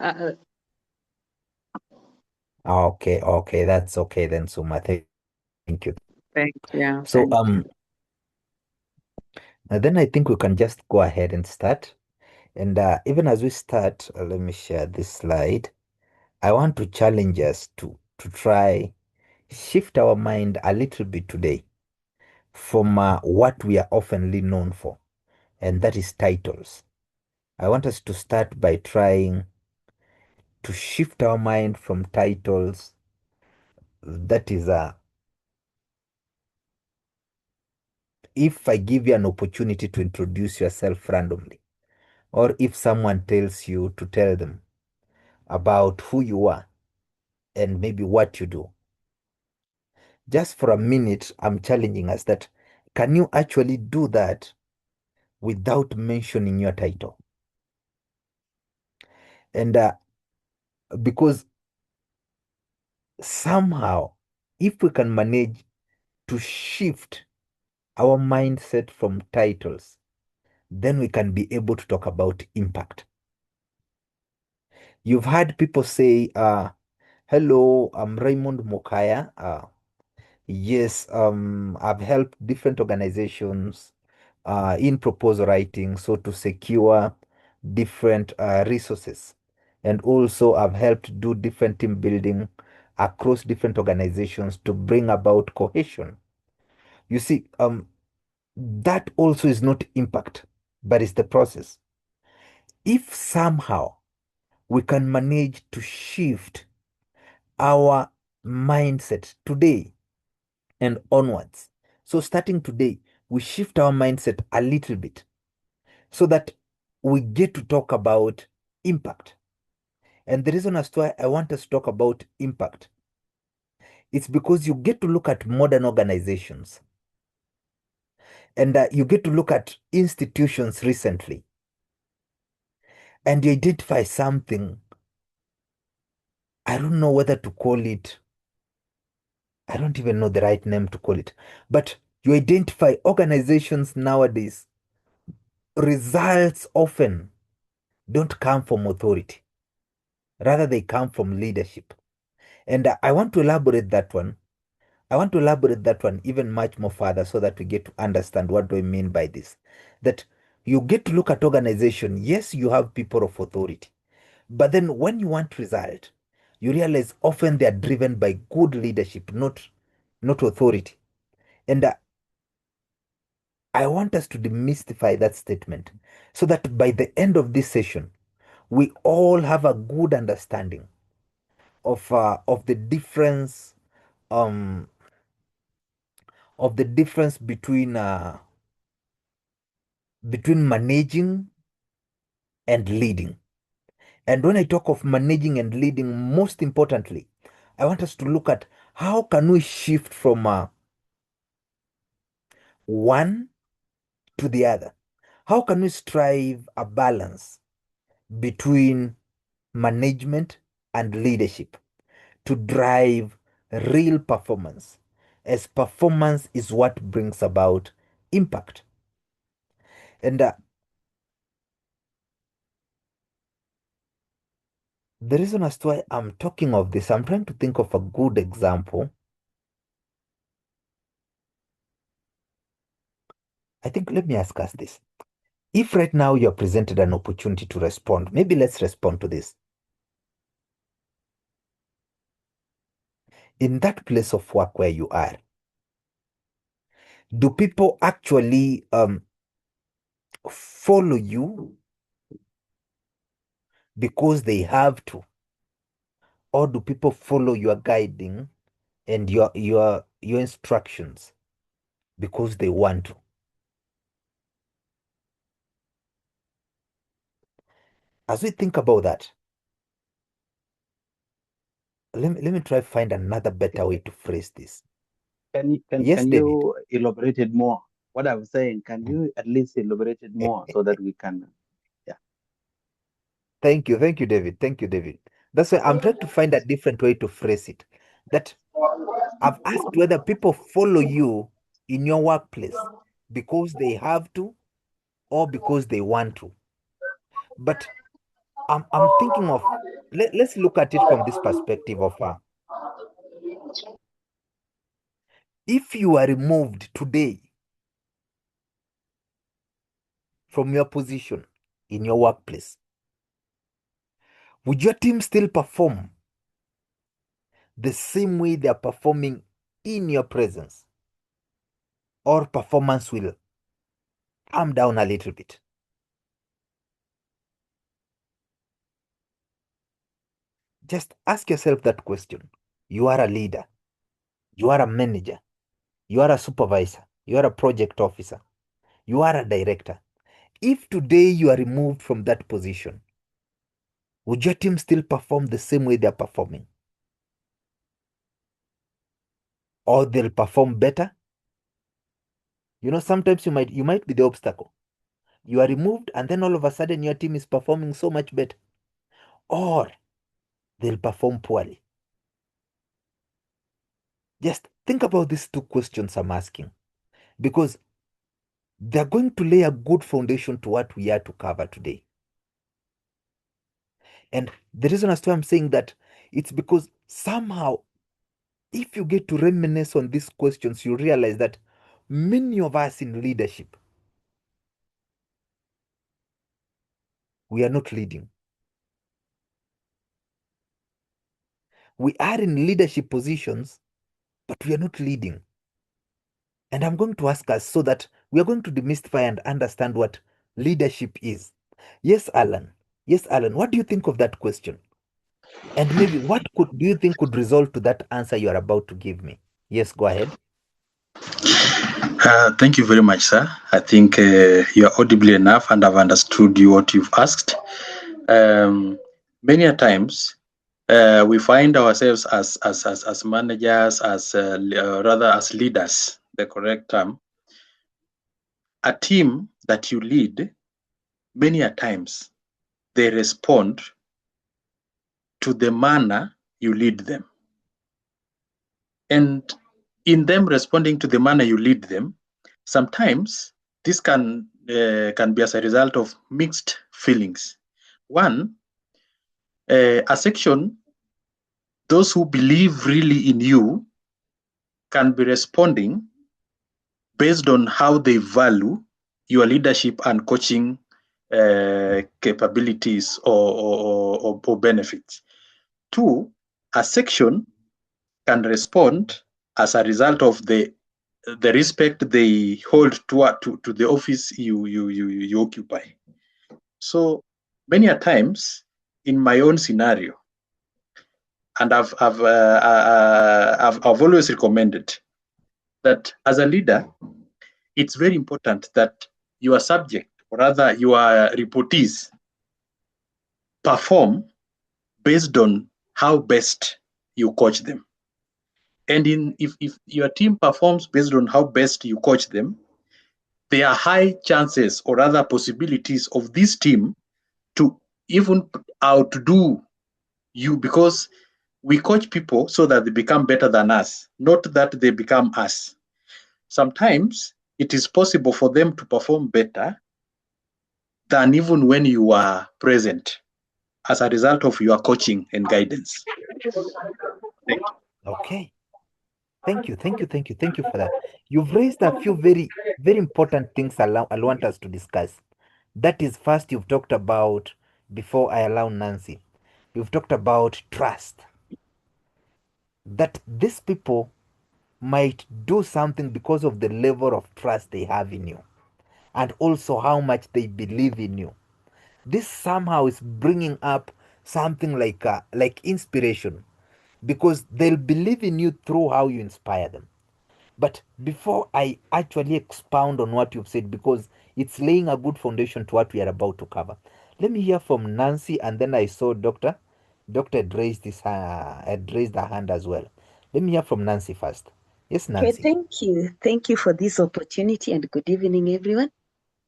Uh, Okay, that's okay then, Suma. Thank you. yeah, So, thank you. then I think we can just go ahead and start. And even as we start, let me share this slide. I want to challenge us to try shift our mind a little bit today from what we are oftenly known for, and that is titles. I want us to start by trying to shift our mind from titles. That is, if I give you an opportunity to introduce yourself randomly, or if someone tells you to tell them about who you are and maybe what you do, just for a minute, I'm challenging us that can you actually do that without mentioning your title? And because somehow, if we can manage to shift our mindset from titles, then we can be able to talk about impact. You've heard people say, hello, I'm Raymond Mokaya. Yes, I've helped different organizations in proposal writing, so to secure different resources. And also, I've helped do different team building across different organizations to bring about cohesion. You see, that also is not impact, but it's the process. If somehow we can manage to shift our mindset today and onwards. So, starting today, we shift our mindset a little bit so that we get to talk about impact. And the reason as to why I want us to talk about impact, it's because you get to look at modern organizations and you get to look at institutions recently and you identify something. I don't know whether to call it, I don't even know the right name to call it, but you identify organizations nowadays, results often don't come from authority. Rather, they come from leadership. And I want to elaborate that one. I want to elaborate that one even much more further so that we get to understand what do I mean by this. That you get to look at organization. Yes, you have people of authority. But then when you want result, you realize often they are driven by good leadership, not authority. And I want us to demystify that statement so that by the end of this session, we all have a good understanding of the difference um between managing and leading. And when I talk of managing and leading, most importantly, I want us to look at how can we shift from one to the other. How can we strive a balance between management and leadership to drive real performance, as performance is what brings about impact. And the reason as to why I'm talking of this, I'm trying to think of a good example. I think, let me ask us this. If right now you're presented an opportunity to respond, maybe let's respond to this. In that place of work where you are, do people actually follow you because they have to? Or do people follow your guiding and your instructions because they want to? As we think about that, let me try find another better way to phrase this. Yes, Can David. you elaborate it more? What I'm saying, can you at least elaborate it more so that we can, yeah. Thank you, David. Thank you, David. That's why I'm trying to find a different way to phrase it. That I've asked whether people follow you in your workplace because they have to or because they want to. But I'm thinking of, let's look at it from this perspective of if you are removed today from your position in your workplace, would your team still perform the same way they are performing in your presence? Or performance will come down a little bit? Just ask yourself that question. You are a leader, you are a manager, you are a supervisor, you are a project officer, you are a director. If today you are removed from that position, would your team still perform the same way they're performing? Or they'll perform better? Sometimes you might be the obstacle. You are removed and then all of a sudden your team is performing so much better. Or they'll perform poorly. Just think about these two questions I'm asking, because they're going to lay a good foundation to what we are to cover today. And the reason as to why I'm saying that, it's because somehow, if you get to reminisce on these questions, you realize that many of us in leadership, we are not leading. We are in leadership positions, but we are not leading. And I'm going to ask us so that we are going to demystify and understand what leadership is. Yes, Alan. Yes, Alan. What do you think of that question? And maybe what do you think could result to that answer you are about to give me? Yes, go ahead. Thank you very much, sir. I think you are audible enough and I've understood what you've asked. Many a times, we find ourselves as managers, rather as leaders, the correct term. A team that you lead, many a times, they respond to the manner you lead them. And in them responding to the manner you lead them, sometimes this can be as a result of mixed feelings. One, a section, those who believe really in you can be responding based on how they value your leadership and coaching capabilities or benefits. Two, a section can respond as a result of the respect they hold to the office you occupy. So many a times in my own scenario, and I've always recommended that as a leader, it's very important that your subject, or rather your reportees, perform based on how best you coach them. And if your team performs based on how best you coach them, there are high chances or rather possibilities of this team to even outdo you, because we coach people so that they become better than us, not that they become us. Sometimes it is possible for them to perform better than even when you are present as a result of your coaching and guidance. Thank you. Okay. Thank you for that. You've raised a few very, very important things I want us to discuss. That is, first, you've talked about, before I allow Nancy, you've talked about trust. That these people might do something because of the level of trust they have in you, and also how much they believe in you. This somehow is bringing up something like inspiration, because they'll believe in you through how you inspire them. But before I actually expound on what you've said, because it's laying a good foundation to what we are about to cover, let me hear from Nancy, and then I saw Doctor had raised her hand as well. Let me hear from Nancy first. Yes, Okay, Nancy. thank you. Thank you for this opportunity and good evening, everyone.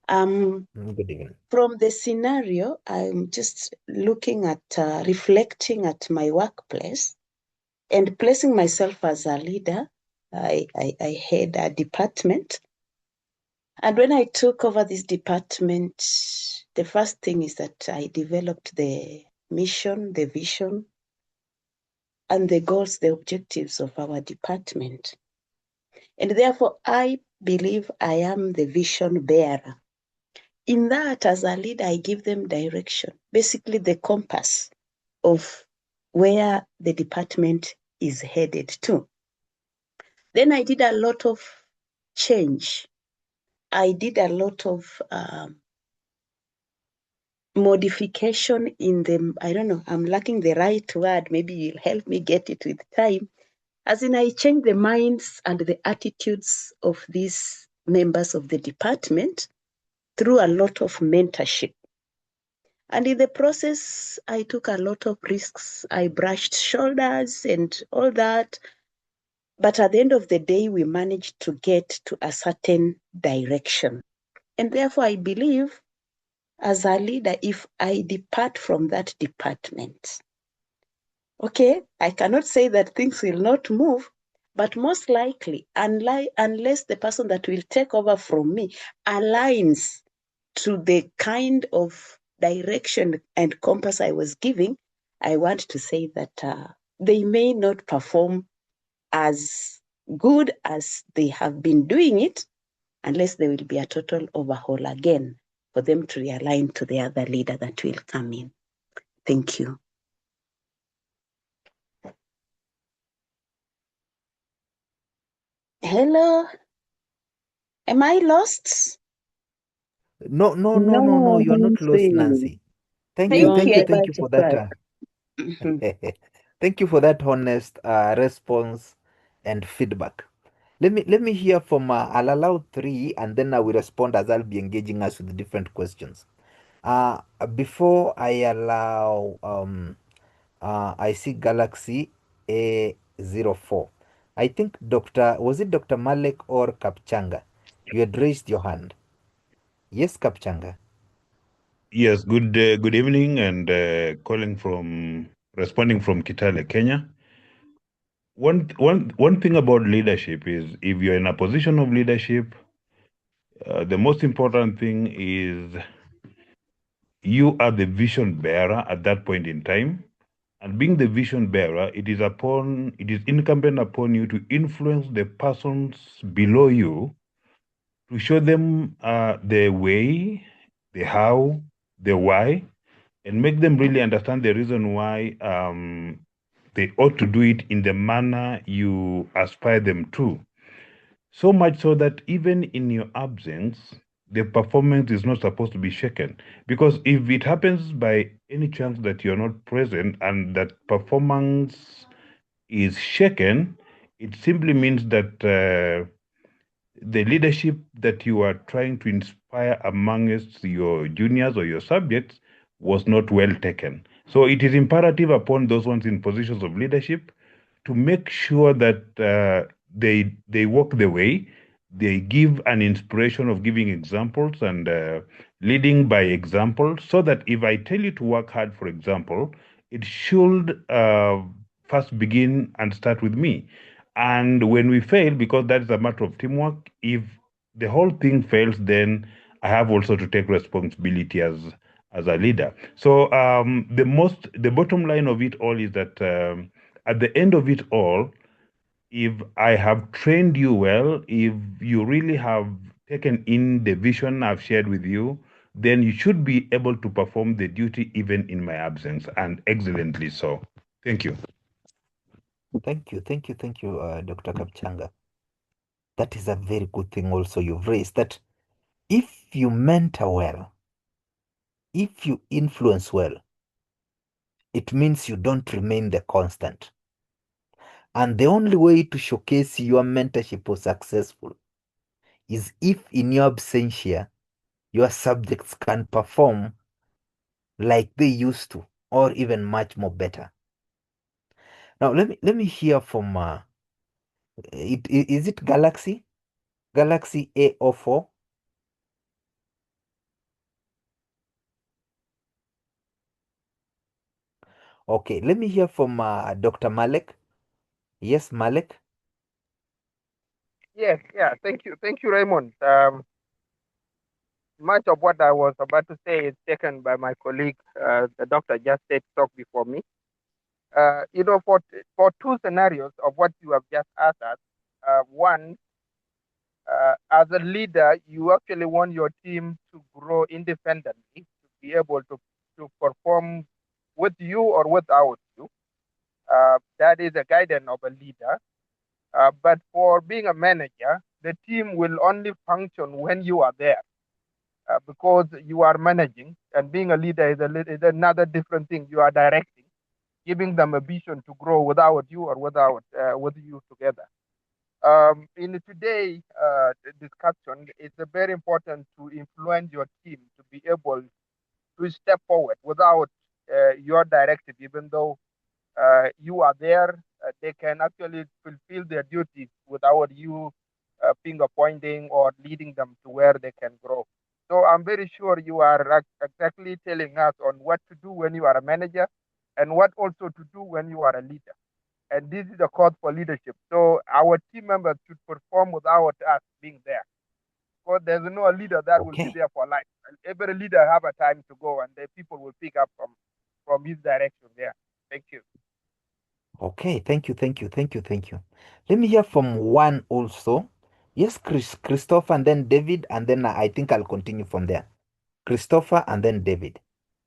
Good evening. From the scenario, I'm just looking at, reflecting at my workplace and placing myself as a leader. I had a department. And when I took over this department, the first thing is that I developed the mission, the vision, and the goals, the objectives of our department. And therefore, I believe I am the vision bearer. In that, as a leader, I give them direction, basically the compass of where the department is headed to. Then I did a lot of change. I did a lot of modification in them. I don't know, I'm lacking the right word. Maybe you'll help me get it with time. As in, I changed the minds and the attitudes of these members of the department through a lot of mentorship. And in the process, I took a lot of risks. I brushed shoulders and all that. But at the end of the day, we managed to get to a certain direction. And therefore, I believe as a leader, if I depart from that department, okay, I cannot say that things will not move, but most likely, unless the person that will take over from me aligns to the kind of direction and compass I was giving, I want to say that they may not perform as good as they have been doing it, unless there will be a total overhaul again for them to realign to the other leader that will come in. Thank you. Hello? Am I lost? No, No, you're not lost, Nancy. Nancy. Thank You you, want thank to you, thank you for that. participate? Thank you for that honest response and feedback. Let me hear from. I'll allow 3, and then I will respond as I'll be engaging us with different questions. Before I allow, I see Galaxy A04. I think was it Dr. Malek or Kapchanga? You had raised your hand. Yes, Kapchanga. Yes, good evening, and responding from Kitale, Kenya. One thing about leadership is if you're in a position of leadership, the most important thing is you are the vision bearer at that point in time. And being the vision bearer, it is incumbent upon you to influence the persons below you to show them the way, the how, the why, and make them really understand the reason why they ought to do it in the manner you aspire them to. So much so that even in your absence, the performance is not supposed to be shaken. Because if it happens by any chance that you're not present and that performance is shaken, it simply means that the leadership that you are trying to inspire amongst your juniors or your subjects was not well taken. So it is imperative upon those ones in positions of leadership to make sure that they walk the way, they give an inspiration of giving examples and leading by example, so that if I tell you to work hard, for example, it should first begin and start with me. And when we fail, because that is a matter of teamwork, if the whole thing fails, then I have also to take responsibility as a leader. So the bottom line of it all is that at the end of it all, if I have trained you well, if you really have taken in the vision I've shared with you, then you should be able to perform the duty even in my absence, and excellently so. Thank you. Thank you, Dr. Kapchanga. That is a very good thing also you've raised, that if you mentor well, if you influence well, it means you don't remain the constant. And the only way to showcase your mentorship was successful is if in your absentia, your subjects can perform like they used to, or even much more better. Now, let me hear from, is it Galaxy? Galaxy A04? Okay, let me hear from Dr. Malek. Yes, Malek? Yes, yeah, thank you, Raymond. much of what I was about to say is taken by my colleague, the doctor just said talk before me. For two scenarios of what you have just asked us, one, as a leader, you actually want your team to grow independently, to be able to perform with you or without you. That is the guidance of a leader. But for being a manager, the team will only function when you are there, because you are managing, and being a leader is another different thing. You are directing, giving them a vision to grow without you or with you together. In today's discussion, it's very important to influence your team to be able to step forward without your directive, even though you are there. They can actually fulfill their duties without you finger pointing or leading them to where they can grow. So I'm very sure you are exactly telling us on what to do when you are a manager and what also to do when you are a leader. And this is a cause for leadership. So our team members should perform without us being there. Because there's no leader that will be Okay. there for life. And every leader have a time to go, and the people will pick up from his direction there. Thank you. Okay, thank you. Let me hear from one also. Yes, Christopher, and then David, and then I think I'll continue from there. Christopher and then David.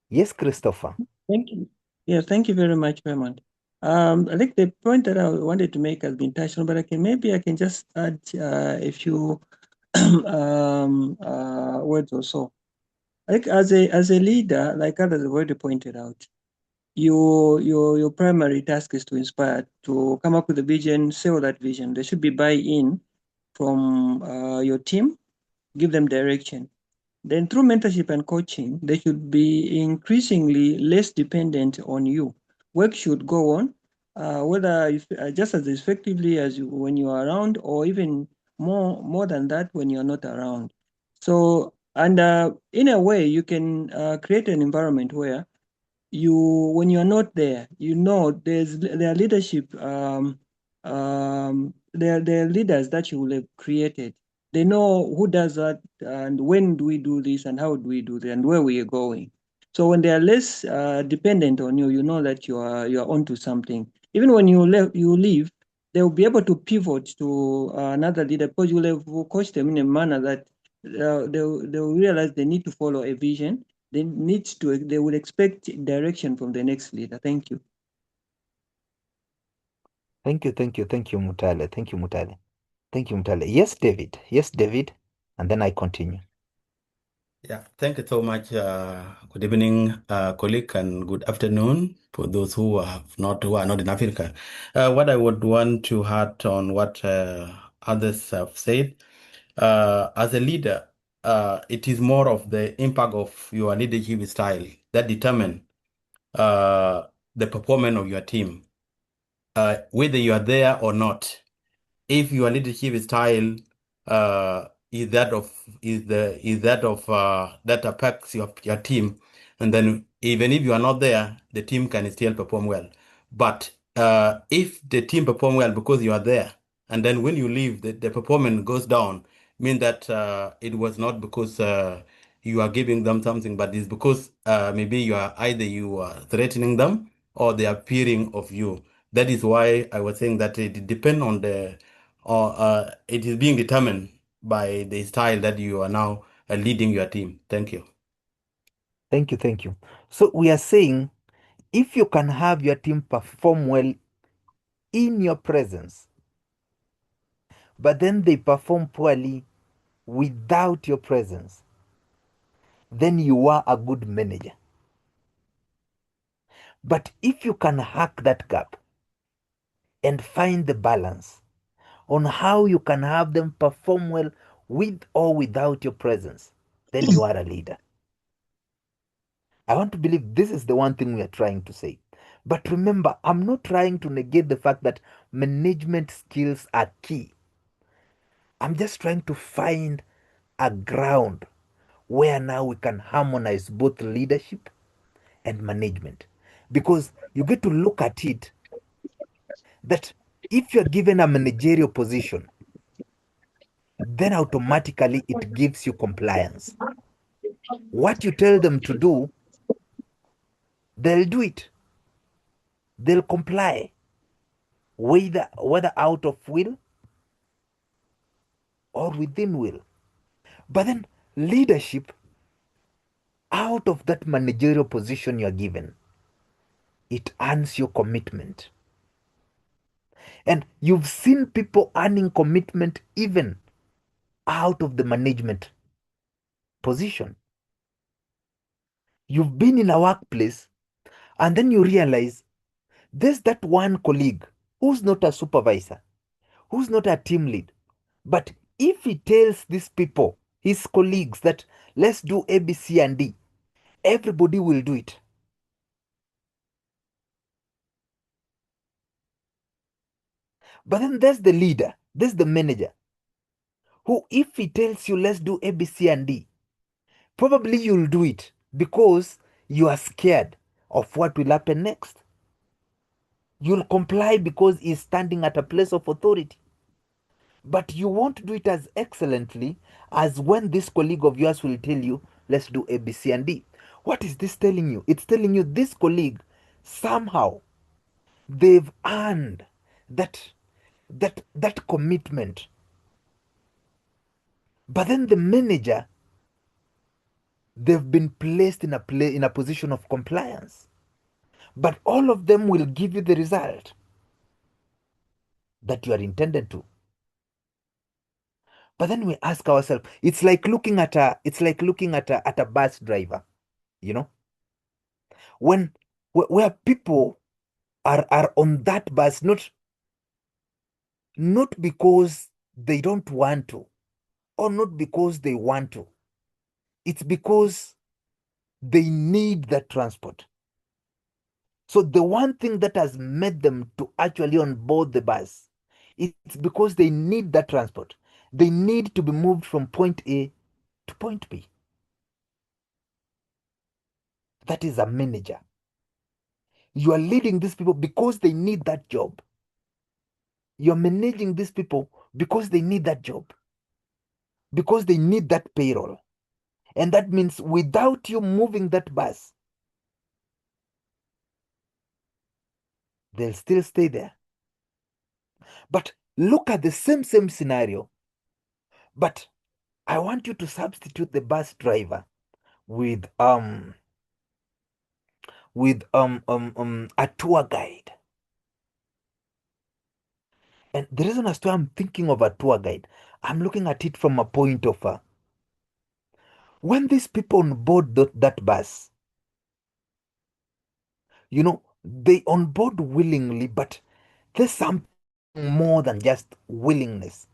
Yes, Christopher. Thank you. Yes, thank you very much, Raymond. I think the point that I wanted to make has been touched on, but maybe I can just add a few words or so. I think as a leader, like others have already pointed out, your primary task is to inspire, to come up with a vision, sell that vision. There should be buy-in from your team, give them direction. Then through mentorship and coaching, they should be increasingly less dependent on you. Work should go on, whether just as effectively as when you are around, or even more than that when you're not around. So, and in a way, you can create an environment where when you're not there, there are leadership, there are leaders that you will have created. They know who does that and when do we do this and how do we do that and where we are going. So when they are less dependent on you, you know that you are onto something. Even when you leave, they will be able to pivot to another leader, because you will have coached them in a manner that they will realize they need to follow a vision. They will expect direction from the next leader. Thank you. Thank you, Mutale. Thank you, Mutale. Yes, David. And then I continue. Yeah, thank you so much. Good evening, colleague, and good afternoon for those who are not in Africa. What I would want to add on what others have said, as a leader, it is more of the impact of your leadership style that determine the performance of your team, whether you are there or not. If your leadership style is that of that affects your team, and then even if you are not there, the team can still perform well. But if the team perform well because you are there, and then when you leave, the performance goes down, mean that it was not because you are giving them something, but it's because maybe you are threatening them or they are fearing of you. That is why I was saying that it depends on it is being determined by the style that you are now leading your team. Thank you. Thank you. So we are saying, if you can have your team perform well in your presence, but then they perform poorly without your presence, then you are a good manager. But if you can hack that gap and find the balance on how you can have them perform well with or without your presence, then you are a leader. I want to believe this is the one thing we are trying to say. But remember, I'm not trying to negate the fact that management skills are key. I'm just trying to find a ground where now we can harmonize both leadership and management. Because you get to look at it that if you're given a managerial position, then automatically it gives you compliance. What you tell them to do, they'll do it. They'll comply, whether out of will or within will. But then leadership, out of that managerial position you're given, it earns your commitment. And you've seen people earning commitment even out of the management position. You've been in a workplace and then you realize there's that one colleague who's not a supervisor, who's not a team lead. But if he tells these people, his colleagues, that let's do A, B, C, and D, everybody will do it. But then there's the leader, there's the manager, who if he tells you let's do A, B, C, and D, probably you'll do it because you are scared of what will happen next. You'll comply because he's standing at a place of authority. But you won't do it as excellently as when this colleague of yours will tell you, let's do A, B, C, and D. What is this telling you? It's telling you this colleague, somehow, they've earned that commitment. But then the manager, they've been placed in a position of compliance. But all of them will give you the result that you are intended to. But then we ask ourselves, it's like looking at a bus driver, you know, where people are on that bus, not because they don't want to, or not because they want to. It's because they need that transport. So the one thing that has made them to actually on board the bus, it's because they need that transport. They need to be moved from point A to point B. That is a manager. You are leading these people because they need that job. You're managing these people because they need that job, because they need that payroll. And that means without you moving that bus, they'll still stay there. But look at the same scenario. But I want you to substitute the bus driver with a tour guide. And the reason as to I'm thinking of a tour guide, I'm looking at it from a point of when these people on board that bus, they on board willingly, but there's something more than just willingness.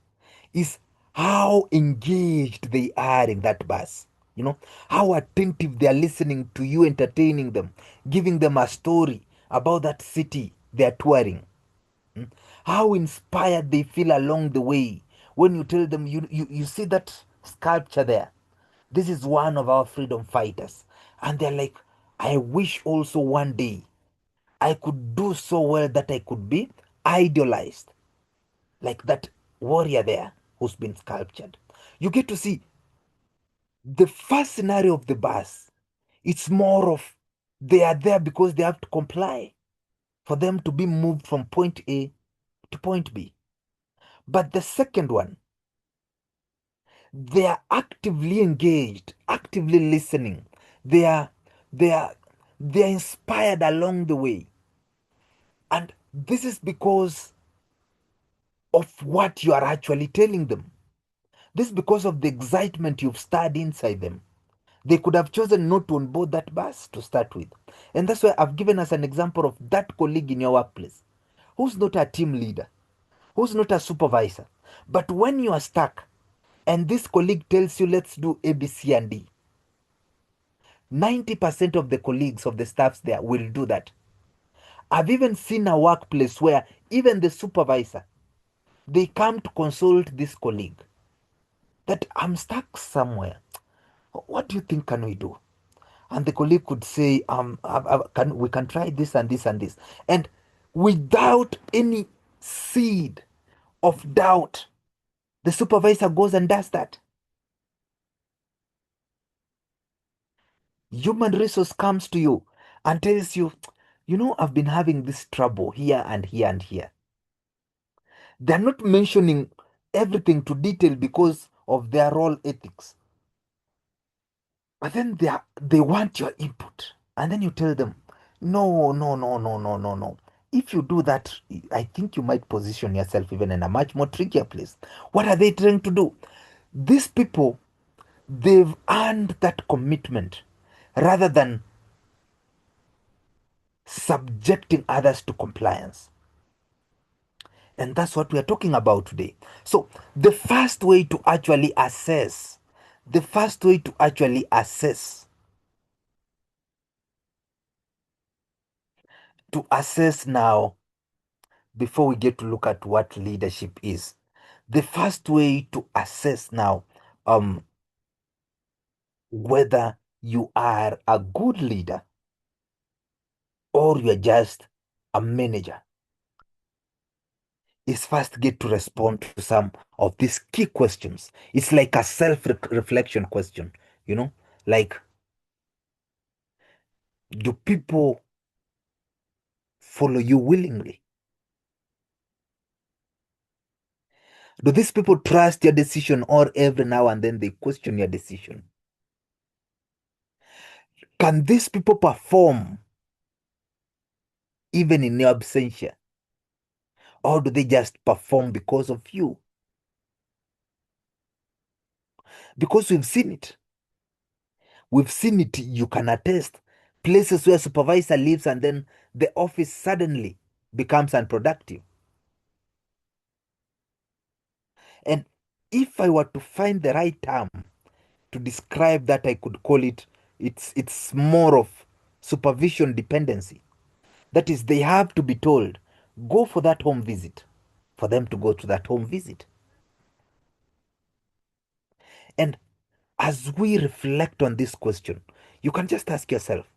Is how engaged they are in that bus. How attentive they are listening to you, entertaining them, giving them a story about that city they are touring. How inspired they feel along the way when you tell them, you see that sculpture there. This is one of our freedom fighters. And they're like, I wish also one day I could do so well that I could be idealized like that warrior there who's been sculptured. You get to see the first scenario of the bus. It's more of they are there because they have to comply for them to be moved from point A to point B. But the second one, they are actively engaged, actively listening. They are inspired along the way. And this is because of what you are actually telling them. This is because of the excitement you've stirred inside them. They could have chosen not to onboard that bus to start with. And that's why I've given us an example of that colleague in your workplace who's not a team leader, who's not a supervisor. But when you are stuck and this colleague tells you, let's do A, B, C, and D, 90% of the colleagues of the staffs there will do that. I've even seen a workplace where even the supervisor, they come to consult this colleague that I'm stuck somewhere. What do you think can we do? And the colleague could say, we can try this and this and this. And without any seed of doubt, the supervisor goes and does that. Human resource comes to you and tells you, I've been having this trouble here and here and here. They're not mentioning everything to detail because of their role ethics. But then they want your input. And then you tell them, no, no, no, no, no, no, no. If you do that, I think you might position yourself even in a much more trickier place. What are they trying to do? These people, they've earned that commitment rather than subjecting others to compliance. And that's what we are talking about today. So the first way to actually assess now, before we get to look at what leadership is, the first way to assess now whether you are a good leader or you're just a manager is first get to respond to some of these key questions. It's like a self-reflection question, like, do people follow you willingly? Do these people trust your decision, or every now and then they question your decision? Can these people perform even in your absentia? Or do they just perform because of you? Because we've seen it. You can attest. Places where supervisor leaves and then the office suddenly becomes unproductive. And if I were to find the right term to describe that, I could call it's more of supervision dependency. That is, they have to be told, go for that home visit, for them to go to that home visit. And as we reflect on this question, you can just ask yourself,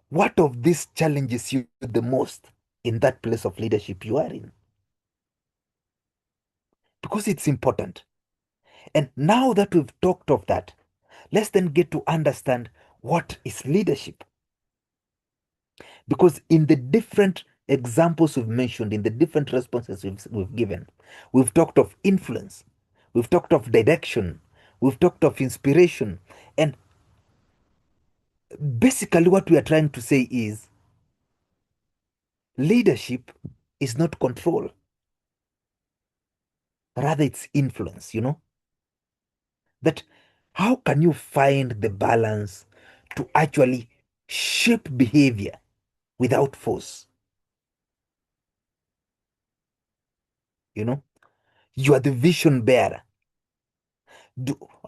what of this challenges you the most in that place of leadership you are in? Because it's important. And now that we've talked of that, let's then get to understand what is leadership. Because in the different examples we've mentioned, in the different responses we've given, we've talked of influence, we've talked of direction, we've talked of inspiration. And basically what we are trying to say is leadership is not control. Rather, it's influence, That how can you find the balance to actually shape behavior without force? You are the vision bearer.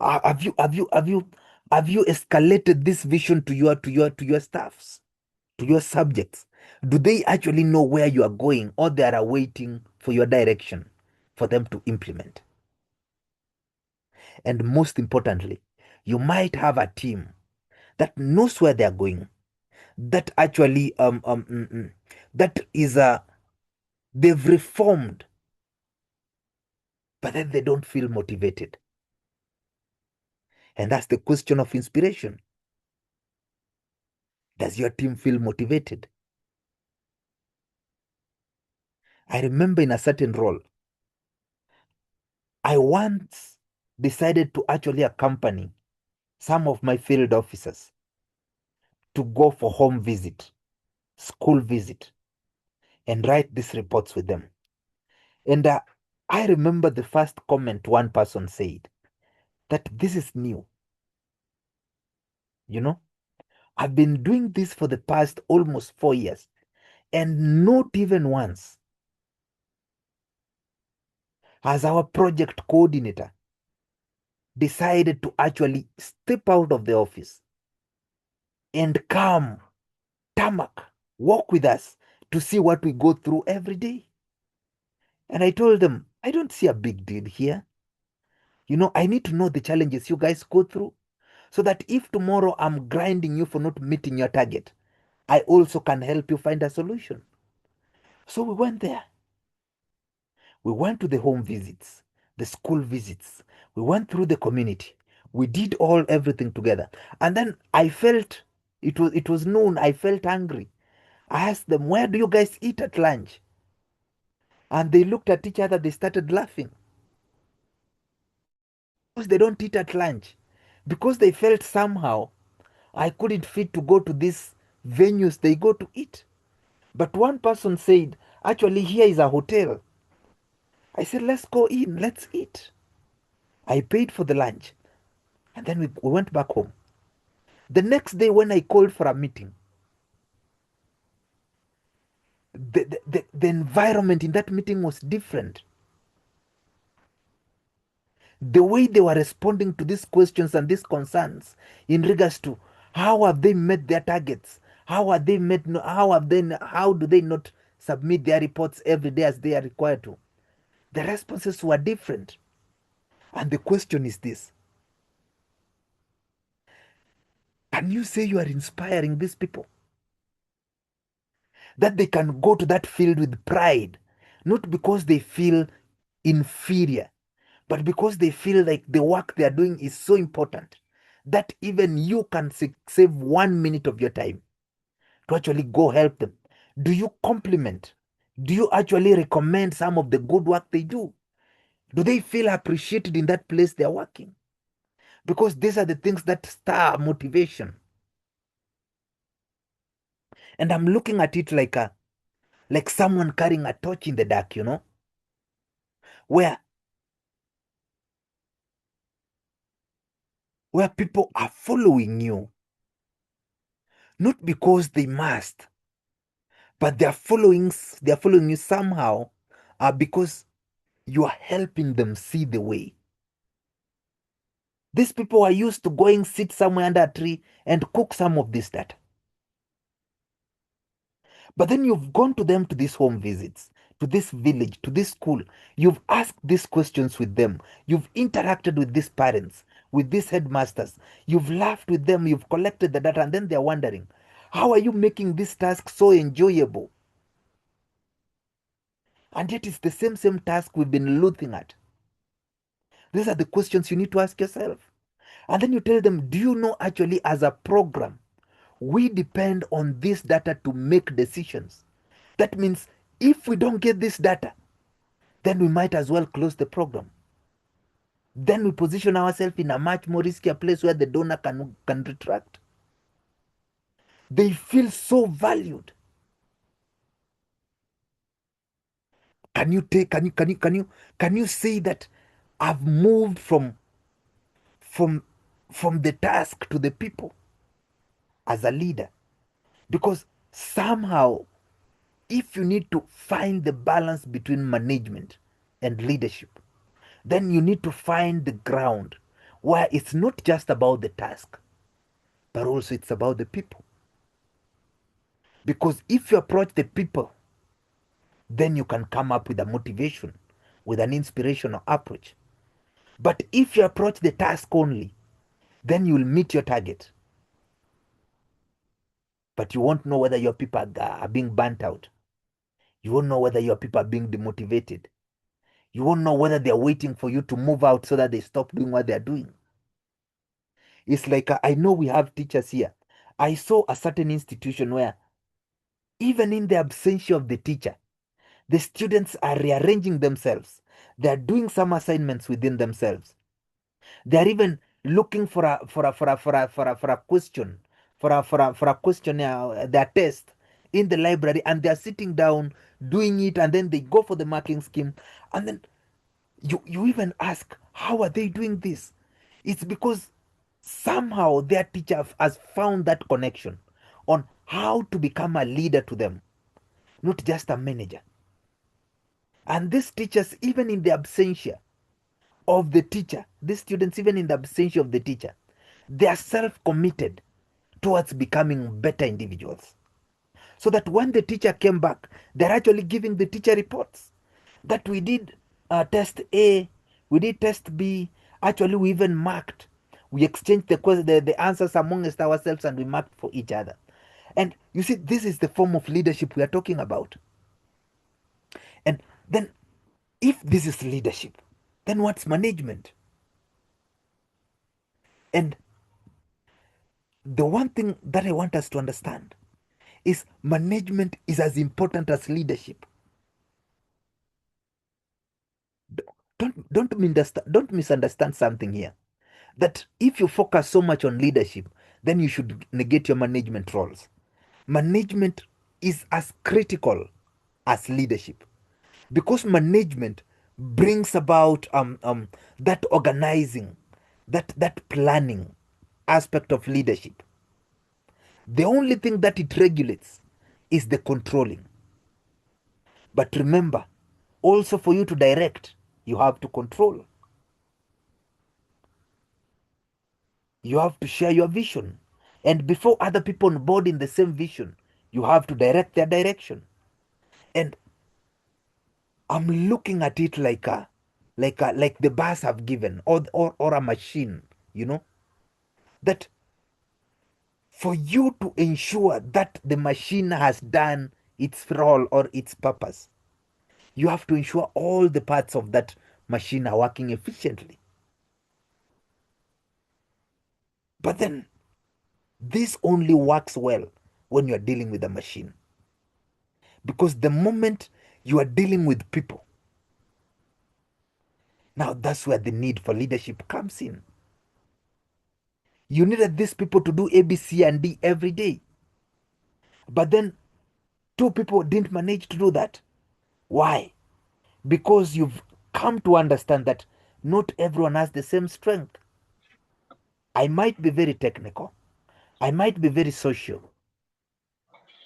Have you escalated this vision to your staffs, to your subjects? Do they actually know where you are going, or they are waiting for your direction for them to implement? And most importantly, you might have a team that knows where they are going, that actually that is they've reformed, but then they don't feel motivated. And that's the question of inspiration. Does your team feel motivated? I remember in a certain role, I once decided to actually accompany some of my field officers to go for home visit, school visit, and write these reports with them. And I remember the first comment one person said, that this is new. I've been doing this for the past almost 4 years, and not even once has our project coordinator decided to actually step out of the office and come, tarmac, walk with us to see what we go through every day. And I told them, I don't see a big deal here. I need to know the challenges you guys go through, so that if tomorrow I'm grinding you for not meeting your target, I also can help you find a solution. So we went there. We went to the home visits, the school visits. We went through the community. We did everything together. And then I felt it was noon. I felt hungry. I asked them, where do you guys eat at lunch? And they looked at each other, they started laughing. Because they don't eat at lunch. Because they felt somehow I couldn't fit to go to these venues they go to eat. But one person said, actually, here is a hotel. I said, let's go in, let's eat. I paid for the lunch. And then we went back home. The next day, when I called for a meeting, the environment in that meeting was different. The way they were responding to these questions and these concerns in regards to how have they met their targets, how do they not submit their reports every day as they are required to, the responses were different. And the question is this: can you say you are inspiring these people, that they can go to that field with pride, not because they feel inferior, but because they feel like the work they are doing is so important that even you can save 1 minute of your time to actually go help them? Do you compliment? Do you actually recommend some of the good work they do? Do they feel appreciated in that place they are working? Because these are the things that stir motivation. And I'm looking at it like someone carrying a torch in the dark, where people are following you, not because they must, but they're following you somehow because you are helping them see the way. These people are used to going sit somewhere under a tree and cook some of this data. But then you've gone to them to these home visits, to this village, to this school. You've asked these questions with them. You've interacted with these parents, with these headmasters. You've laughed with them. You've collected the data, and then they're wondering, how are you making this task so enjoyable? And yet it's the same task we've been looking at. These are the questions you need to ask yourself. And then you tell them, do you know, actually, as a program, we depend on this data to make decisions. That means if we don't get this data, then we might as well close the program. Then we position ourselves in a much more riskier place where the donor can retract. They feel so valued. Can you say that I've moved from the task to the people as a leader? Because somehow, if you need to find the balance between management and leadership, then you need to find the ground where it's not just about the task, but also it's about the people. Because if you approach the people, then you can come up with a motivation, with an inspirational approach. But if you approach the task only, then you will meet your target, but you won't know whether your people are being burnt out. You won't know whether your people are being demotivated. You won't know whether they're waiting for you to move out so that they stop doing what they're doing. It's like, I know we have teachers here. I saw a certain institution where even in the absence of the teacher, the students are rearranging themselves. They're doing some assignments within themselves. They're even looking for a question, for a questionnaire, their test in the library, and they're sitting down doing it, and then they go for the marking scheme. And then you even ask, how are they doing this? It's because somehow their teacher has found that connection on how to become a leader to them, not just a manager. And these teachers, even in the absentia of the teacher, these students, even in the absentia of the teacher, they are self-committed towards becoming better individuals. So that when the teacher came back, they're actually giving the teacher reports that we did test A, we did test B. Actually, we even marked. We exchanged the answers amongst ourselves, and we marked for each other. And you see, this is the form of leadership we are talking about. And then, if this is leadership, then what's management? And the one thing that I want us to understand is management is as important as leadership. Don't misunderstand something here. That if you focus so much on leadership, then you should negate your management roles. Management is as critical as leadership, because management brings about that organizing, that planning aspect of leadership. The only thing that it regulates is the controlling. But remember, also for you to direct, you have to control. You have to share your vision. And before other people on board in the same vision, you have to direct their direction. And I'm looking at it like the bus have given, or a machine, that for you to ensure that the machine has done its role or its purpose, you have to ensure all the parts of that machine are working efficiently. But then this only works well when you're dealing with a machine, because the moment you are dealing with people, now that's where the need for leadership comes in. You needed these people to do A, B, C, and D every day. But then 2 people didn't manage to do that. Why? Because you've come to understand that not everyone has the same strength. I might be very technical. I might be very social.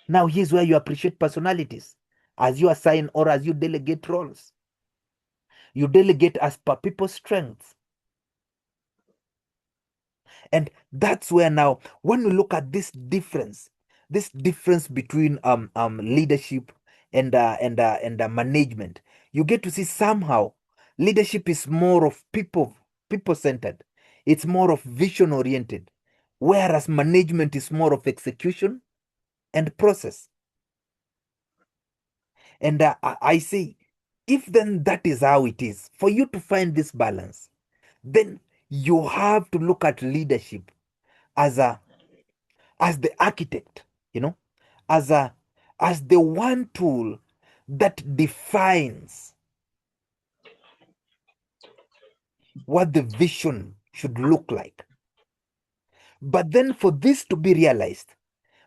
Now here's where you appreciate personalities. As you assign or as you delegate roles, you delegate as per people's strengths. And that's where now, when we look at this difference between leadership and management, you get to see somehow leadership is more of people centered. It's more of vision oriented, whereas management is more of execution and process. And I say, if then that is how it is, for you to find this balance, then you have to look at leadership as the architect, as the one tool that defines what the vision should look like. But then for this to be realized,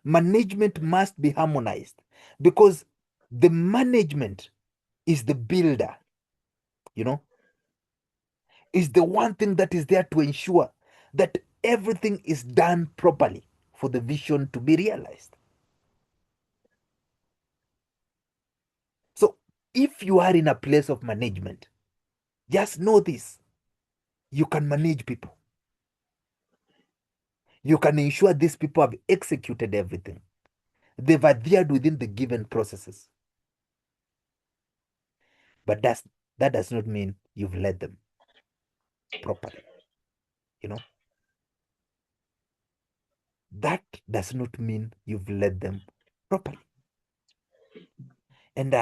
management must be harmonized, because the management is the builder, is the one thing that is there to ensure that everything is done properly for the vision to be realized. So if you are in a place of management, just know this: you can manage people. You can ensure these people have executed everything. They've adhered within the given processes. But that does not mean you've led them properly. That does not mean you've led them properly. And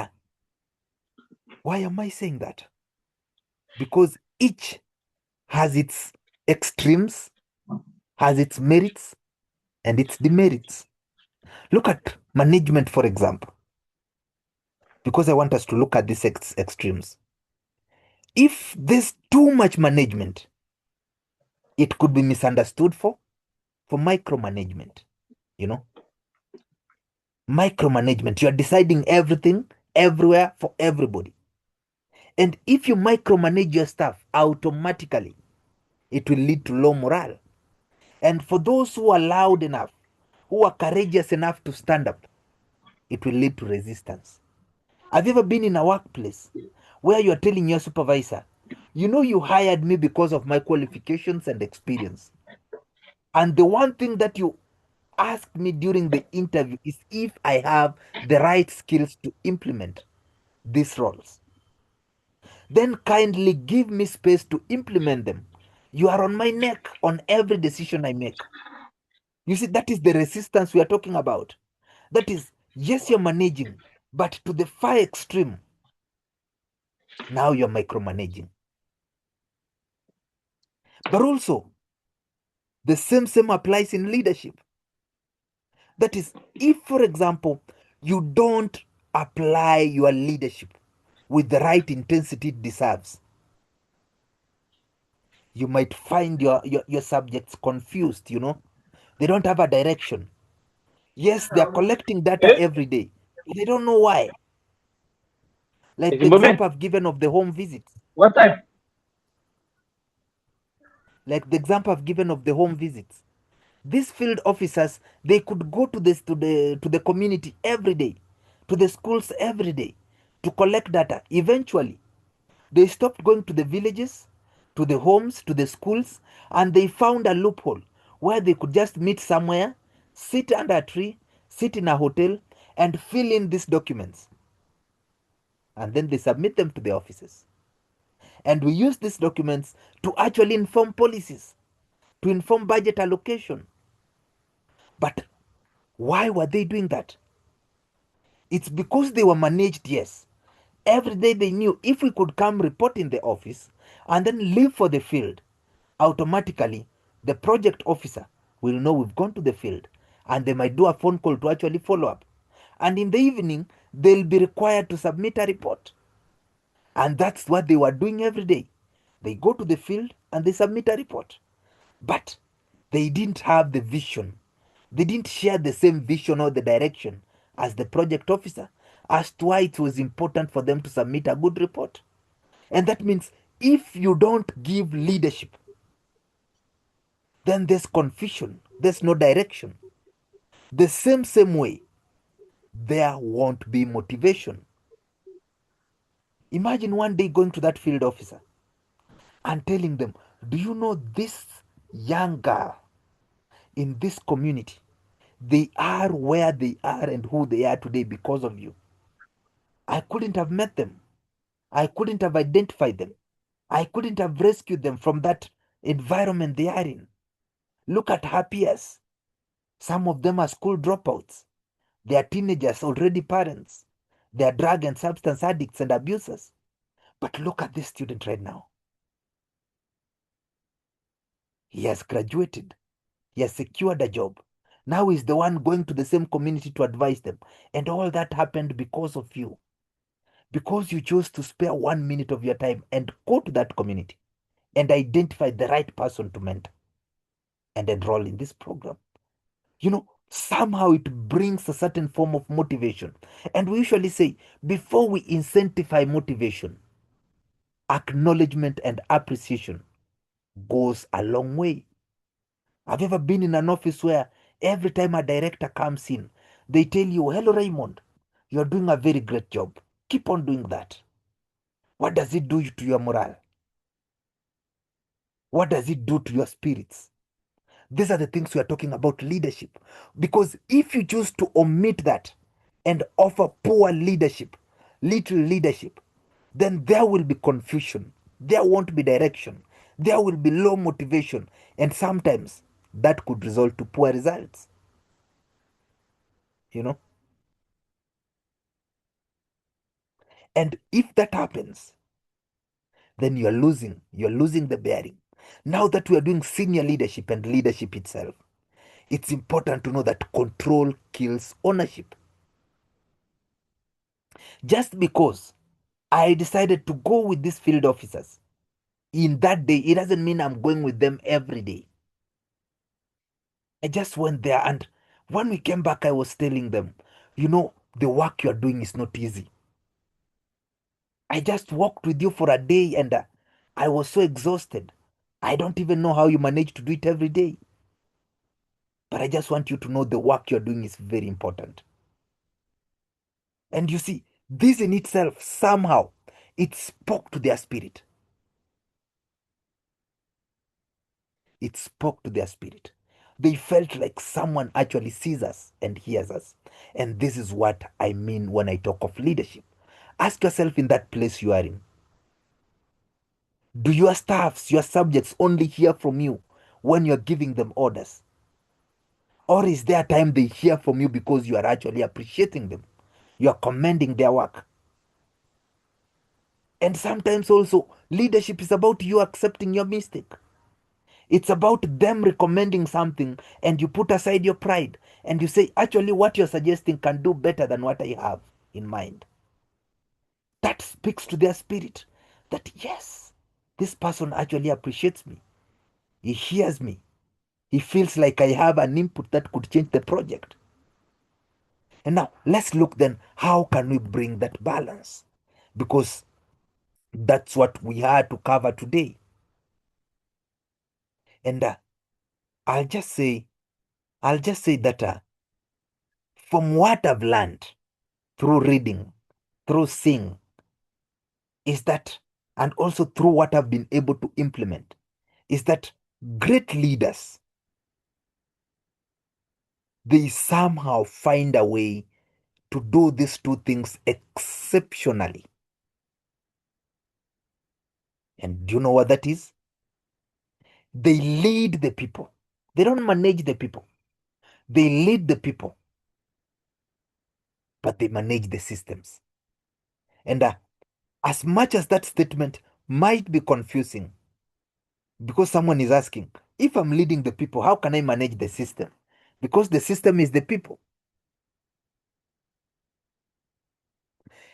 why am I saying that? Because each has its extremes, has its merits and its demerits. Look at management, for example, because I want us to look at these extremes. If there's too much management, it could be misunderstood for micromanagement. Micromanagement, you are deciding everything everywhere for everybody. And if you micromanage your staff, automatically it will lead to low morale. And for those who are loud enough, who are courageous enough to stand up, it will lead to resistance. Have you ever been in a workplace where you're telling your supervisor, you hired me because of my qualifications and experience, and the one thing that you asked me during the interview is if I have the right skills to implement these roles? Then kindly give me space to implement them. You are on my neck on every decision I make. You see, that is the resistance we are talking about. That is, yes, you're managing, but to the far extreme. Now you're micromanaging. But also, The same applies in leadership. That is, if, for example, you don't apply your leadership with the right intensity it deserves, you might find your subjects confused, They don't have a direction. Yes, they are collecting data every day, but they don't know why. Like the example I've given of the home visits. What time? Like the example I've given of the home visits. These field officers, they could go to the community every day, to the schools every day, to collect data. Eventually, they stopped going to the villages, to the homes, to the schools, and they found a loophole where they could just meet somewhere, sit under a tree, sit in a hotel, and fill in these documents. And then they submit them to the offices. And we use these documents to actually inform policies, to inform budget allocation. But why were they doing that? It's because they were managed, yes. Every day they knew if we could come report in the office and then leave for the field, automatically the project officer will know we've gone to the field, and they might do a phone call to actually follow up. And in the evening, they'll be required to submit a report. And that's what they were doing every day. They go to the field and they submit a report. But they didn't have the vision. They didn't share the same vision or the direction as the project officer as to why it was important for them to submit a good report. And that means if you don't give leadership, then there's confusion, there's no direction. The same way, there won't be motivation. Imagine one day going to that field officer and telling them, do you know this young girl in this community? They are where they are and who they are today because of you. I couldn't have met them. I couldn't have identified them. I couldn't have rescued them from that environment they are in. Look at her peers. Some of them are school dropouts. They are teenagers, already parents. They are drug and substance addicts and abusers. But look at this student right now. He has graduated. He has secured a job. Now he's the one going to the same community to advise them. And all that happened because of you. Because you chose to spare 1 minute of your time and go to that community and identify the right person to mentor and enroll in this program. Somehow it brings a certain form of motivation. And we usually say, before we incentivize motivation, acknowledgement and appreciation goes a long way. Have you ever been in an office where every time a director comes in, they tell you, hello, Raymond, you're doing a very great job. Keep on doing that. What does it do to your morale? What does it do to your spirits? These are the things we are talking about leadership. Because if you choose to omit that and offer poor leadership, little leadership, then there will be confusion. There won't be direction. There will be low motivation. And sometimes that could result to poor results. And if that happens, then you're losing the bearing. Now that we are doing senior leadership and leadership itself, it's important to know that control kills ownership. Just because I decided to go with these field officers in that day, it doesn't mean I'm going with them every day. I just went there, and when we came back, I was telling them, the work you're doing is not easy. I just walked with you for a day and I was so exhausted. I don't even know how you manage to do it every day. But I just want you to know the work you're doing is very important. And you see, this in itself, somehow, it spoke to their spirit. It spoke to their spirit. They felt like someone actually sees us and hears us. And this is what I mean when I talk of leadership. Ask yourself in that place you are in. Do your staffs, your subjects only hear from you when you're giving them orders? Or is there a time they hear from you because you are actually appreciating them? You are commending their work. And sometimes also, leadership is about you accepting your mistake. It's about them recommending something, and you put aside your pride and you say, actually, what you're suggesting can do better than what I have in mind. That speaks to their spirit that, yes, this person actually appreciates me. He hears me. He feels like I have an input that could change the project. And now let's look then, how can we bring that balance? Because that's what we had to cover today. And I'll just say that from what I've learned through reading, through seeing, is that, and also through what I've been able to implement, is that great leaders, they somehow find a way to do these two things exceptionally. And do you know what that is? They lead the people. They don't manage the people. They lead the people, but they manage the systems. And as much as that statement might be confusing, because someone is asking, if I'm leading the people, how can I manage the system? Because the system is the people.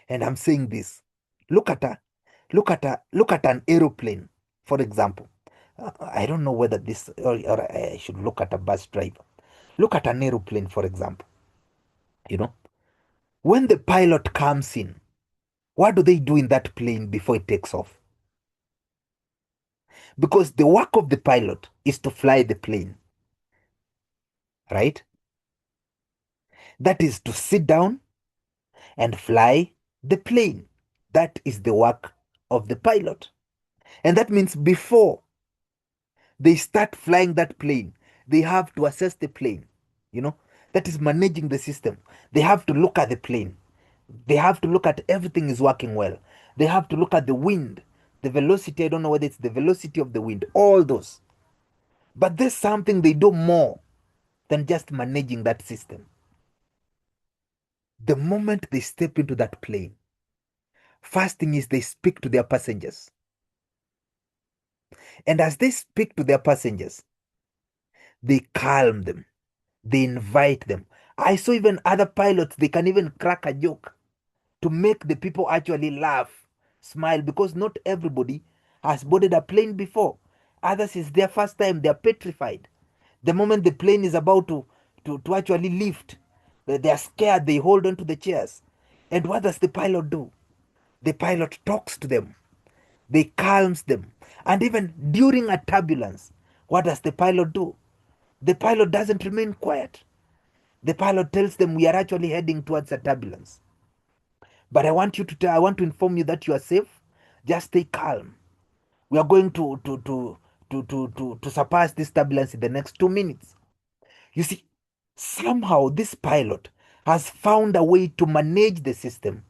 And I'm saying this. Look at an aeroplane, for example. I don't know whether this, or I should look at a bus driver. Look at an aeroplane, for example. When the pilot comes in, what do they do in that plane before it takes off? Because the work of the pilot is to fly the plane, right? That is to sit down and fly the plane. That is the work of the pilot. And that means before they start flying that plane, they have to assess the plane. That is managing the system. They have to look at the plane. They have to look at everything is working well. They have to look at the wind, the velocity. I don't know whether it's the velocity of the wind, all those. But there's something they do more than just managing that system. The moment they step into that plane, first thing is they speak to their passengers. And as they speak to their passengers, they calm them. They invite them. I saw even other pilots, they can even crack a joke to make the people actually laugh, smile, because not everybody has boarded a plane before. Others, it's their first time, they're petrified. The moment the plane is about to actually lift, they are scared, they hold on to the chairs. And what does the pilot do? The pilot talks to them. They calms them. And even during a turbulence, what does the pilot do? The pilot doesn't remain quiet. The pilot tells them we are actually heading towards a turbulence. But I want to inform you that you are safe. Just stay calm. We are going to surpass this turbulence in the next 2 minutes. You see, somehow this pilot has found a way to manage the system,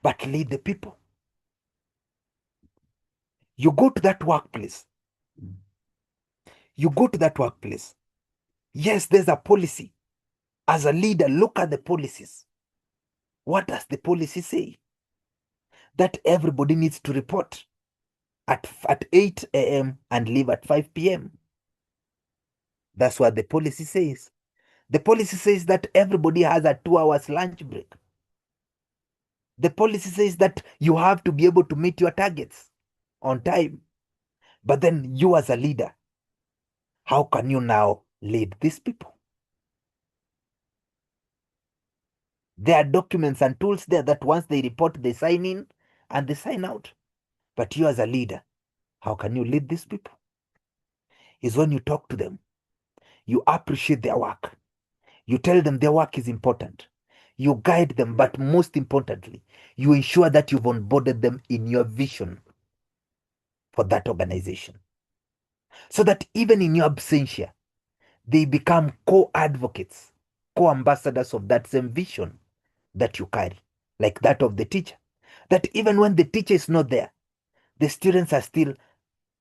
but lead the people. You go to that workplace. Yes, there's a policy. As a leader, look at the policies. What does the policy say? That everybody needs to report at 8 a.m. and leave at 5 p.m. That's what the policy says. The policy says that everybody has a 2 hours lunch break. The policy says that you have to be able to meet your targets on time. But then you as a leader, how can you now lead these people? There are documents and tools there that once they report, they sign in and they sign out. But you as a leader, how can you lead these people? Is when you talk to them, you appreciate their work. You tell them their work is important. You guide them, but most importantly, you ensure that you've onboarded them in your vision for that organization. So that even in your absentia, they become co-advocates, co-ambassadors of that same vision that you carry, like that of the teacher. That even when the teacher is not there, the students are still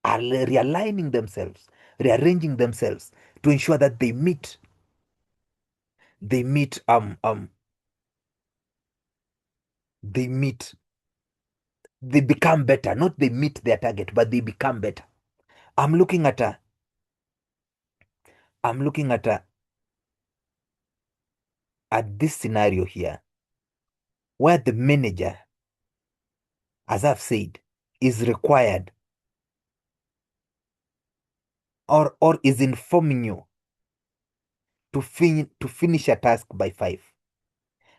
realigning themselves, rearranging themselves to ensure that they become better. Not they meet their target, but they become better. I'm looking at I'm looking at this scenario here, where the manager, as I've said, is required or is informing you to finish a task by 5.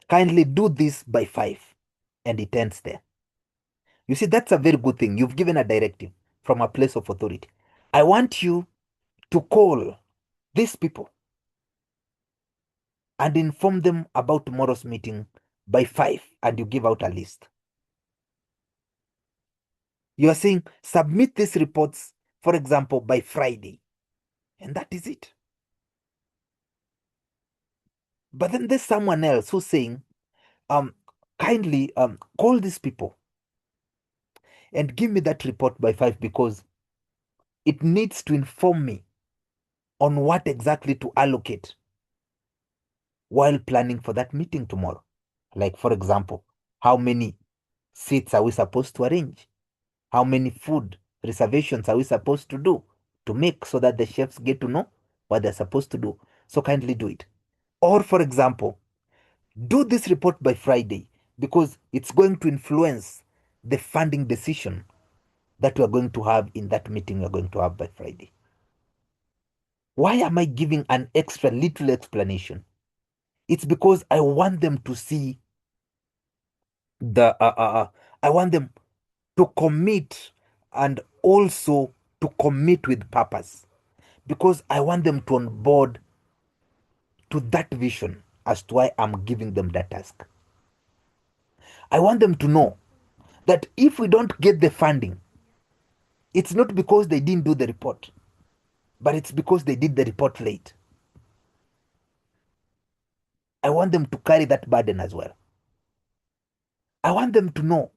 Kindly do this by 5, and it ends there. You see, that's a very good thing. You've given a directive from a place of authority. I want you to call these people and inform them about tomorrow's meeting by 5, and you give out a list. You are saying, submit these reports, for example, by Friday, and that is it. But then there's someone else who's saying, kindly call these people and give me that report by 5, because it needs to inform me on what exactly to allocate while planning for that meeting tomorrow. Like, for example, how many seats are we supposed to arrange? How many food reservations are we supposed to do to make, so that the chefs get to know what they're supposed to do? So kindly do it. Or, for example, do this report by Friday, because it's going to influence the funding decision that we are going to have in that meeting we're going to have by Friday. Why am I giving an extra little explanation? It's because I want them to see I want them to commit, and also to commit with purpose, because I want them to onboard to that vision as to why I'm giving them that task. I want them to know that if we don't get the funding, it's not because they didn't do the report, but it's because they did the report late. I want them to carry that burden as well. I want them to know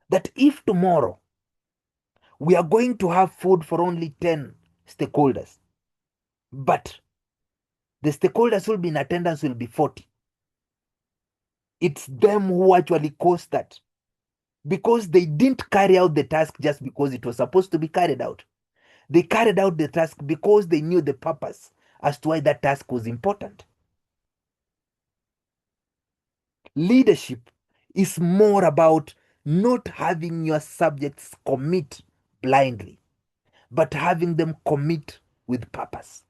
that if tomorrow we are going to have food for only 10 stakeholders, but the stakeholders who will be in attendance will be 40, it's them who actually caused that, because they didn't carry out the task just because it was supposed to be carried out. They carried out the task because they knew the purpose as to why that task was important. Leadership is more about not having your subjects commit blindly, but having them commit with purpose.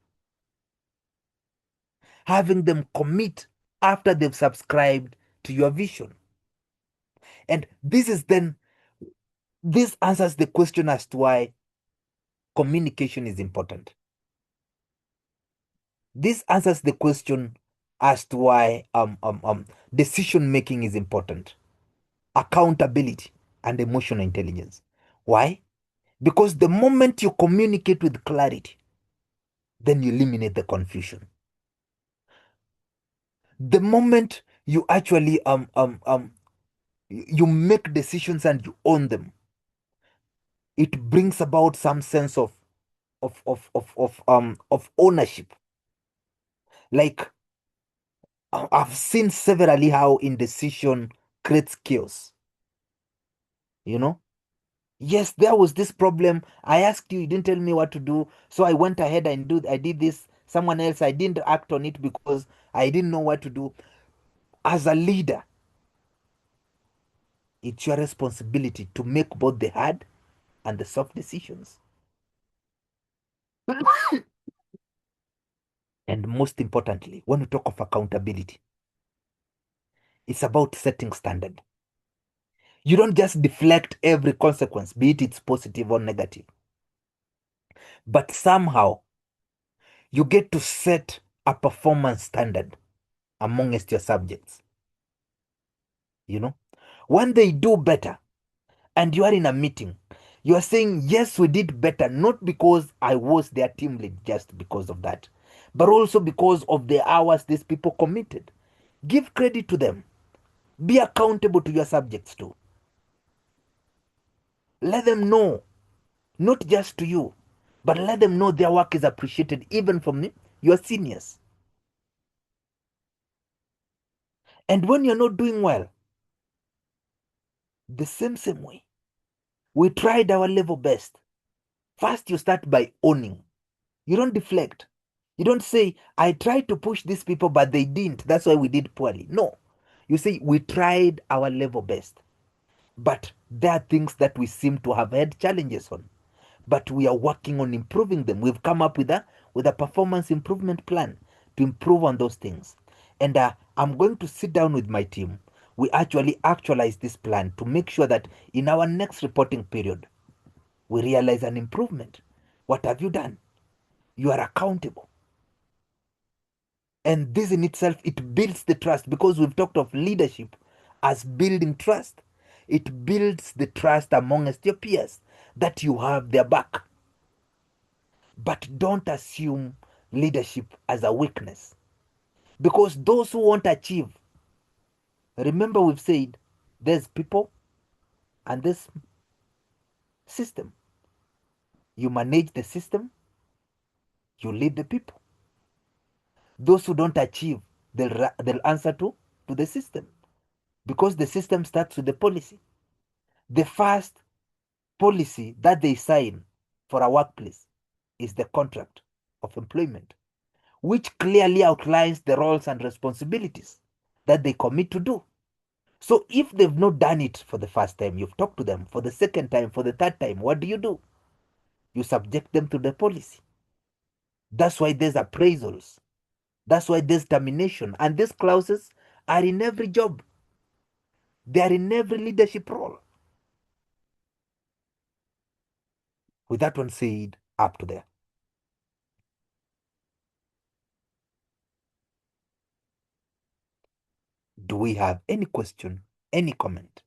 Having them commit after they've subscribed to your vision. And this answers the question as to why communication is important. This answers the question as to why decision making is important. Accountability and emotional intelligence. Why? Because the moment you communicate with clarity, then you eliminate the confusion. The moment you actually you make decisions and you own them, it brings about some sense of ownership. Like, I've seen severally how indecision creates chaos. You know? Yes, there was this problem. I asked you, you didn't tell me what to do. So I went ahead and I did this. Someone else, I didn't act on it because I didn't know what to do. As a leader, it's your responsibility to make both the hard and the soft decisions. And most importantly, when we talk of accountability, it's about setting standard. You don't just deflect every consequence, be it it's positive or negative. But somehow, you get to set a performance standard amongst your subjects. You know, when they do better and you are in a meeting, you are saying, yes, we did better, not because I was their team lead, just because of that, but also because of the hours these people committed. Give credit to them. Be accountable to your subjects too. Let them know, not just to you, but let them know their work is appreciated even from your seniors. And when you're not doing well, the same way, we tried our level best. First, you start by owning. You don't deflect. You don't say, I tried to push these people, but they didn't. That's why we did poorly. No. You say, we tried our level best. But there are things that we seem to have had challenges on. But we are working on improving them. We've come up with a performance improvement plan to improve on those things. And I'm going to sit down with my team. We actually actualize this plan to make sure that in our next reporting period, we realize an improvement. What have you done? You are accountable. And this in itself, it builds the trust, because we've talked of leadership as building trust. It builds the trust amongst your peers that you have their back. But don't assume leadership as a weakness, because those who won't achieve, remember we've said there's people and there's system. You manage the system, you lead the people. Those who don't achieve, they'll answer to the system, because the system starts with the policy. The first policy that they sign for a workplace is the contract of employment, which clearly outlines the roles and responsibilities that they commit to do. So if they've not done it for the first time, you've talked to them for the second time, for the third time, what do? You subject them to the policy. That's why there's appraisals. That's why there's termination. And these clauses are in every job. They are in every leadership role. With that one said, up to there. Do we have any question, any comment,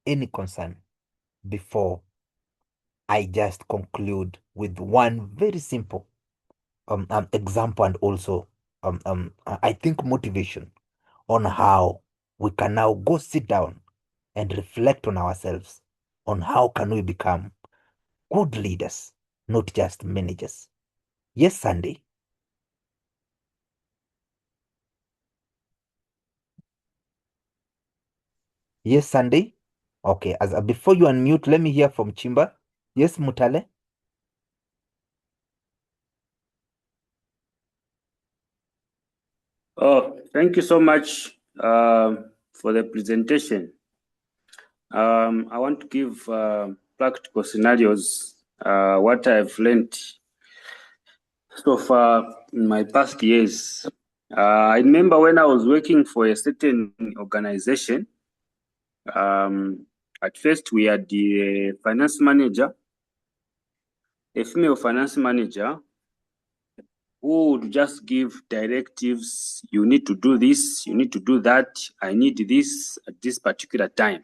any concern before I just conclude with one very simple example, and also I think motivation on how we can now go sit down and reflect on ourselves on how can we become good leaders, not just managers. Yes, Sandy. Yes, Sandy. Okay, as before you unmute, let me hear from Chimba. Yes, Mutale. Oh, thank you so much for the presentation. I want to give practical scenarios, what I've learned so far in my past years. I remember when I was working for a certain organization, at first we had the finance manager, a female finance manager, who would just give directives. You need to do this, you need to do that, I need this at this particular time.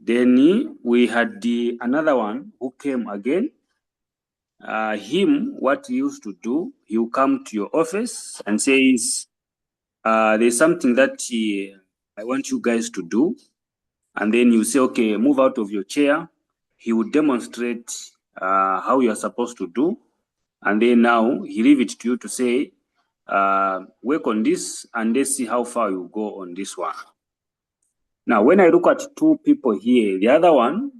Then we had another one who came again. What he used to do, he will come to your office and says, there's something that I want you guys to do. And then you say, okay, move out of your chair. He would demonstrate how you are supposed to do. And then now he leave it to you to say, work on this and let's see how far you go on this one. Now, when I look at two people here, the other one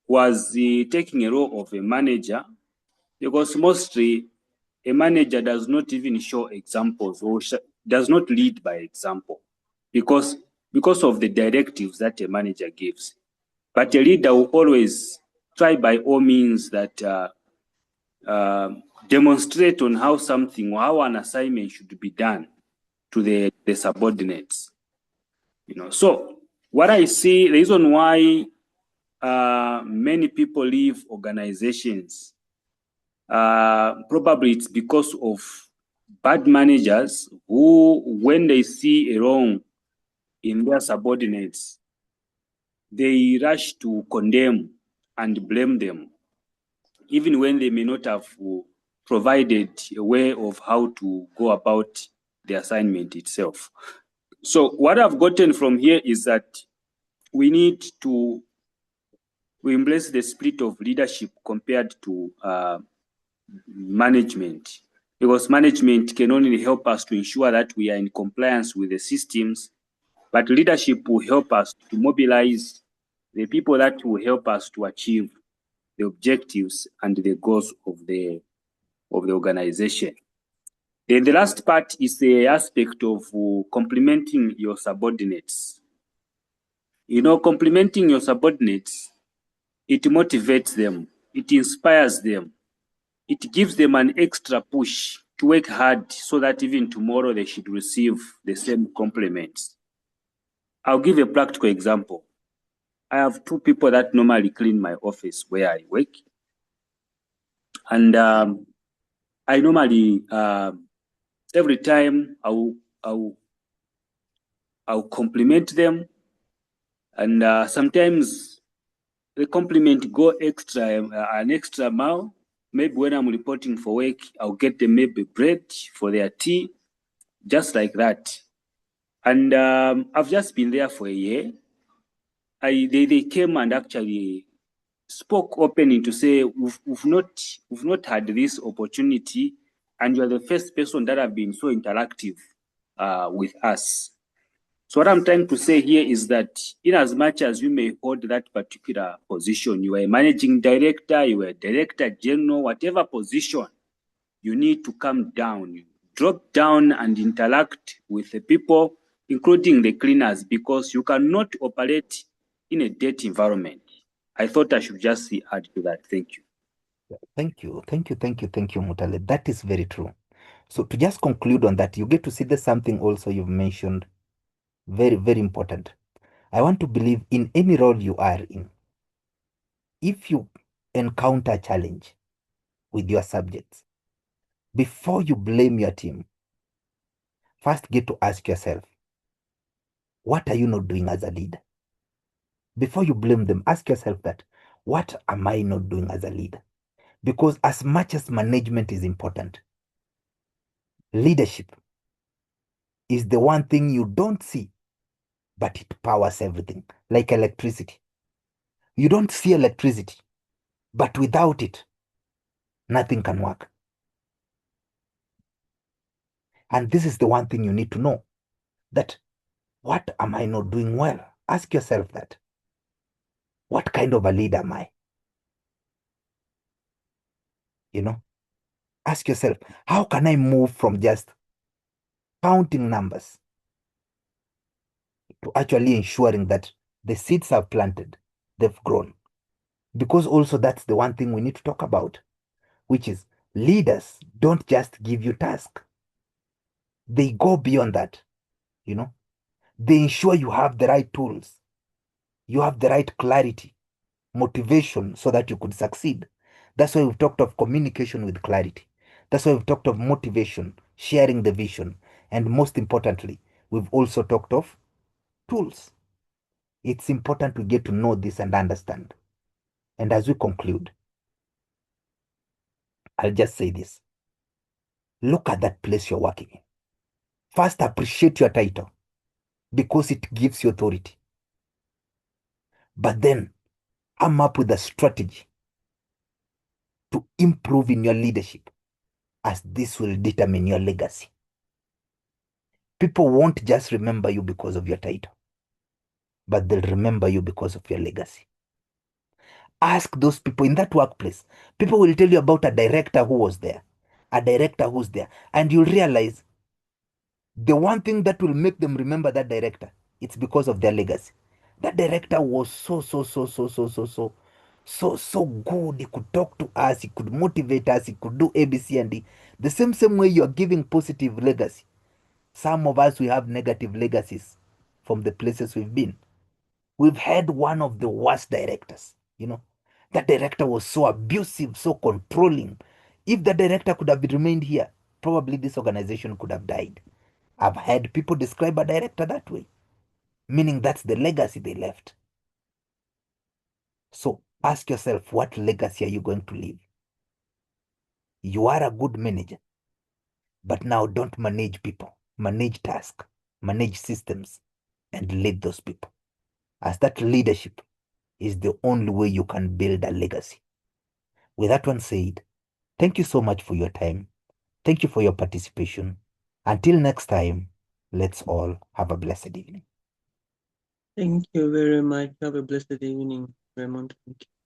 was taking a role of a manager, because mostly a manager does not even show examples or does not lead by example because of the directives that a manager gives. But a leader will always try by all means that demonstrate on how something or how an assignment should be done to the subordinates. So what I see, the reason why many people leave organizations, probably it's because of bad managers who, when they see a wrong in their subordinates, they rush to condemn and blame them, even when they may not have provided a way of how to go about the assignment itself. So what I've gotten from here is that we need to embrace the spirit of leadership compared to management, because management can only help us to ensure that we are in compliance with the systems, but leadership will help us to mobilize the people that will help us to achieve the objectives and the goals of the of the organization. Then the last part is the aspect of complimenting your subordinates. You know, complimenting your subordinates, it motivates them, it inspires them, it gives them an extra push to work hard so that even tomorrow they should receive the same compliments. I'll give a practical example. I have two people that normally clean my office where I work. And I normally, every time I'll compliment them. And sometimes the compliment go an extra mile. Maybe when I'm reporting for work, I'll get them maybe bread for their tea, just like that. And I've just been there for a year. They came and actually spoke openly to say, we've not had this opportunity, and you are the first person that have been so interactive with us. So what I'm trying to say here is that in as much as you may hold that particular position, you are a managing director, you are a director general, whatever position, you need to come down, you drop down and interact with the people, including the cleaners, because you cannot operate in a dirty environment. I thought I should just add to that. Thank you. Thank you, Mutale. That is very true. So to just conclude on that, you get to see there's something also you've mentioned, very, very important. I want to believe in any role you are in, if you encounter a challenge with your subjects, before you blame your team, first get to ask yourself, what are you not doing as a leader? Before you blame them, ask yourself that, what am I not doing as a leader? Because as much as management is important, leadership is the one thing you don't see, but it powers everything, like electricity. You don't see electricity, but without it, nothing can work. And this is the one thing you need to know, that what am I not doing well? Ask yourself that. What kind of a leader am I? You know, ask yourself, how can I move from just counting numbers to actually ensuring that the seeds are planted, they've grown? Because also that's the one thing we need to talk about, which is leaders don't just give you tasks. They go beyond that, you know. They ensure you have the right tools, you have the right clarity, motivation, so that you could succeed. That's why we've talked of communication with clarity. That's why we've talked of motivation, sharing the vision. And most importantly, we've also talked of tools. It's important to get to know this and understand. And as we conclude, I'll just say this. Look at that place you're working in. First, appreciate your title because it gives you authority. But then, come up with a strategy to improve in your leadership, as this will determine your legacy. People won't just remember you because of your title, but they'll remember you because of your legacy. Ask those people in that workplace. People will tell you about a director who was there, a director who's there, and you'll realize the one thing that will make them remember that director, it's because of their legacy. That director was so good. He could talk to us, he could motivate us, he could do ABC and D. The same way you're giving positive legacy. Some of us, we have negative legacies from the places we've been. We've had one of the worst directors, you know. That director was so abusive, so controlling. If the director could have remained here, probably this organization could have died. I've heard people describe a director that way, meaning that's the legacy they left. So ask yourself, what legacy are you going to leave? You are a good manager, but now don't manage people. Manage tasks, manage systems, and lead those people. As that leadership is the only way you can build a legacy. With that one said, thank you so much for your time. Thank you for your participation. Until next time, let's all have a blessed evening. Thank you very much. Have a blessed evening, Raymond. Thank you.